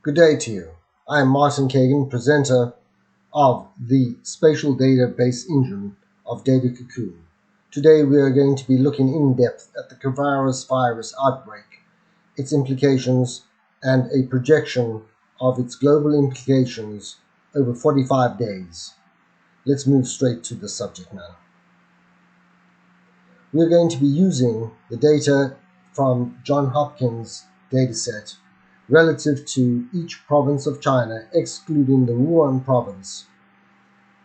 Good day to you. I am Martin Kagan, presenter of the Spatial Database Engine of Data Cocoon. Today we are going to be looking in depth at the coronavirus virus outbreak, its implications, and a projection of its global implications over 45 days. Let's move straight to the subject now. We are going to be using the data from Johns Hopkins dataset relative to each province of China, excluding the Wuhan province,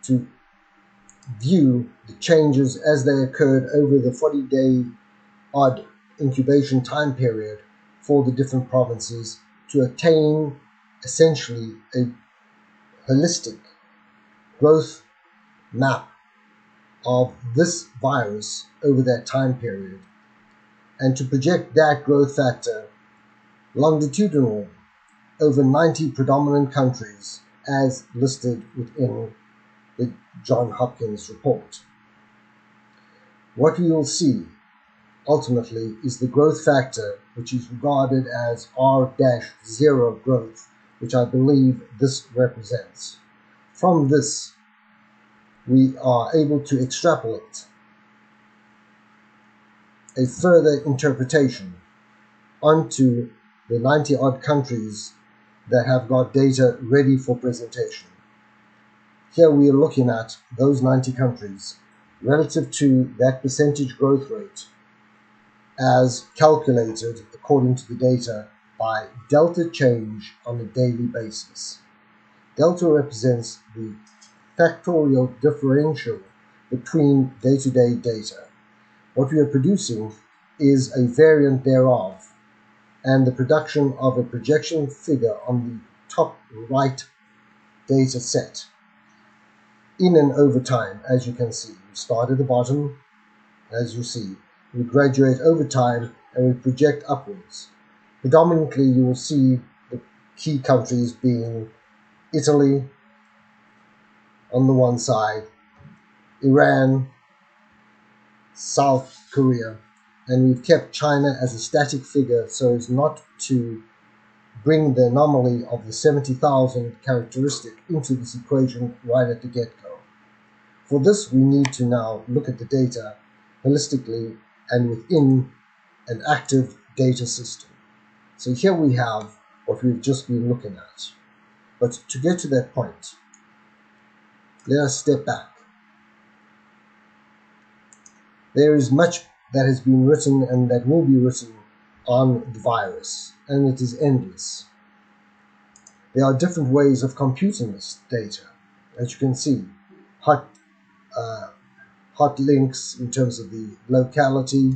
to view the changes as they occurred over the 40-day odd incubation time period for the different provinces to attain essentially a holistic growth map of this virus over that time period, and to project that growth factor longitudinal over 90 predominant countries as listed within the Johns Hopkins report. What we will see ultimately is the growth factor, which is regarded as R-0 growth, which I believe this represents. From this, we are able to extrapolate a further interpretation onto the 90-odd countries that have got data ready for presentation. Here we are looking at those 90 countries relative to that percentage growth rate as calculated according to the data by delta change on a daily basis. Delta represents the factorial differential between day-to-day data. What we are producing is a variant thereof, and the production of a projection figure on the top right data set in and over time. As you can see, we start at the bottom. As you see, we graduate over time and we project upwards. Predominantly, you will see the key countries being Italy on the one side, Iran, South Korea, and we've kept China as a static figure so as not to bring the anomaly of the 70,000 characteristic into this equation right at the get-go. For this, we need to now look at the data holistically and within an active data system. So here we have what we've just been looking at. But to get to that point, let us step back. There is much that has been written and that will be written on the virus, and it is endless. There are different ways of computing this data. As you can see, hot links in terms of the locality,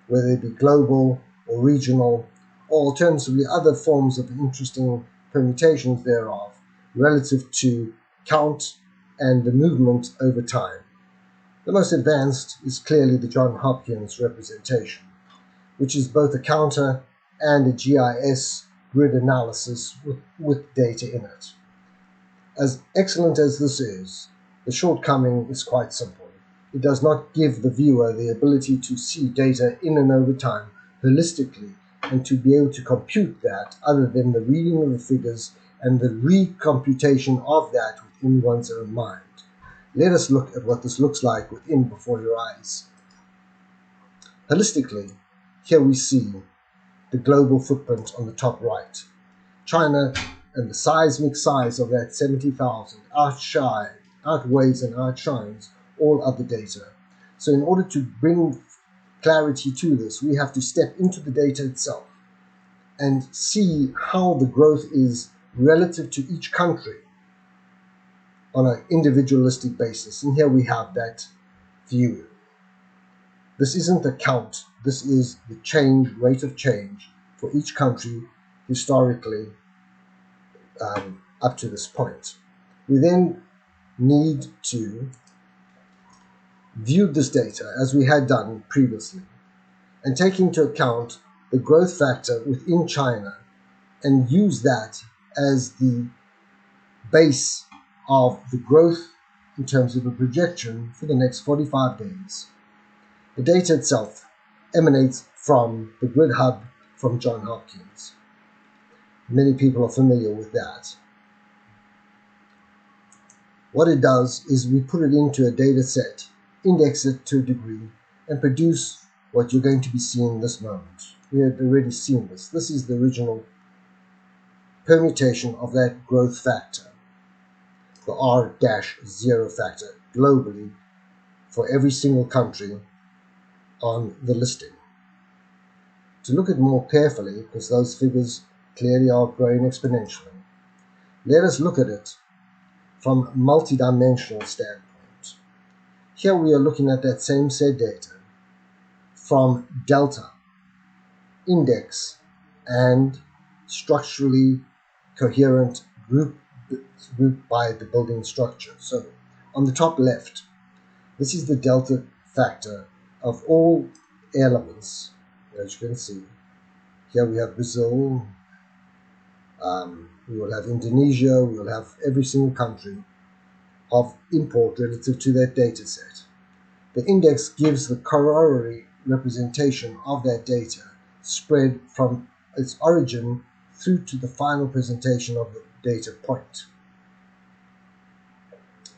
whether it be global or regional, or alternatively other forms of interesting permutations thereof relative to count and the movement over time. The most advanced is clearly the Johns Hopkins representation, which is both a counter and a GIS grid analysis with data in it. As excellent as this is, the shortcoming is quite simple. It does not give the viewer the ability to see data in and over time holistically and to be able to compute that other than the reading of the figures and the recomputation of that within one's own mind. Let us look at what this looks like within before your eyes. Holistically, here we see the global footprint on the top right. China and the seismic size of that 70,000 outweighs and outshines all other data. So in order to bring clarity to this, we have to step into the data itself and see how the growth is relative to each country on an individualistic basis. And here we have that view. This isn't a count, this is the change, rate of change for each country historically up to this point. We then need to view this data as we had done previously and take into account the growth factor within China and use that as the base of the growth in terms of a projection for the next 45 days. The data itself emanates from the grid hub from Johns Hopkins. Many people are familiar with that. What it does is we put it into a data set, index it to a degree, and produce what you're going to be seeing this moment. We had already seen this. This is the original permutation of that growth factor, the R-0 factor, globally for every single country on the listing. To look at more carefully, because those figures clearly are growing exponentially, let us look at it from a multi-dimensional standpoint. Here we are looking at that same set data from delta, index, and structurally coherent group by the building structure. So on the top left, this is the delta factor of all elements. As you can see, here we have Brazil, we will have Indonesia, we will have every single country of import relative to that data set. The index gives the corollary representation of that data spread from its origin through to the final presentation of the data point.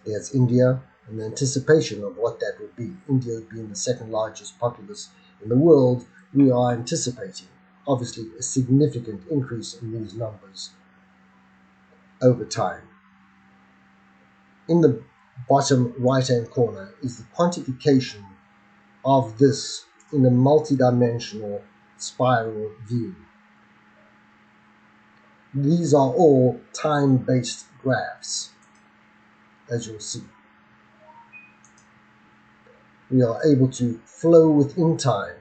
There's India, and the anticipation of what that would be. India being the second largest populace in the world, we are anticipating, obviously, a significant increase in these numbers over time. In the bottom right-hand corner is the quantification of this in a multi-dimensional spiral view. These are all time-based graphs, as you'll see. We are able to flow within time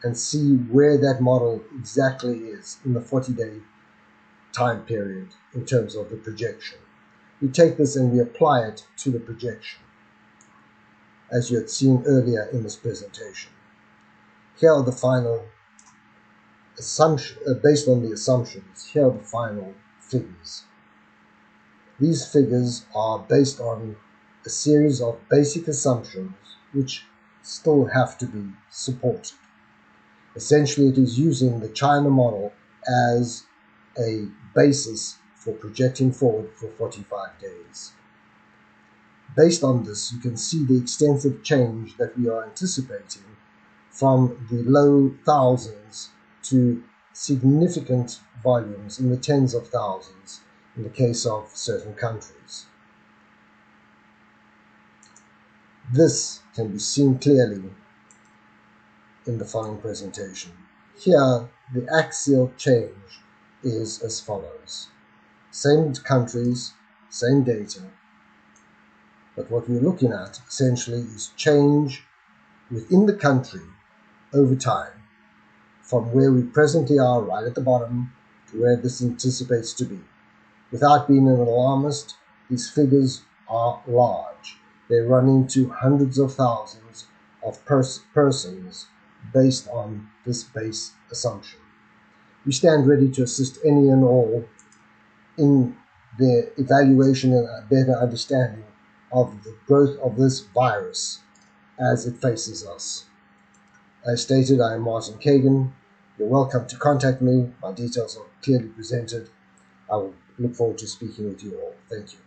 and see where that model exactly is in the 40-day time period in terms of the projection. We take this and we apply it to the projection, as you had seen earlier in this presentation. Here are the final assumptions, based on the assumptions, here are the final figures. These figures are based on a series of basic assumptions which still have to be supported. Essentially, it is using the China model as a basis for projecting forward for 45 days. Based on this, you can see the extensive change that we are anticipating from the low thousands to significant volumes in the tens of thousands in the case of certain countries. This can be seen clearly in the following presentation. Here, the axial change is as follows. Same countries, same data, but what we're looking at essentially is change within the country over time, from where we presently are right at the bottom to where this anticipates to be. Without being an alarmist, these figures are large. They run into hundreds of thousands of persons based on this base assumption. We stand ready to assist any and all in the evaluation and a better understanding of the growth of this virus as it faces us. As stated, I am Martin Kagan. You're welcome to contact me. My details are clearly presented. I will look forward to speaking with you all. Thank you.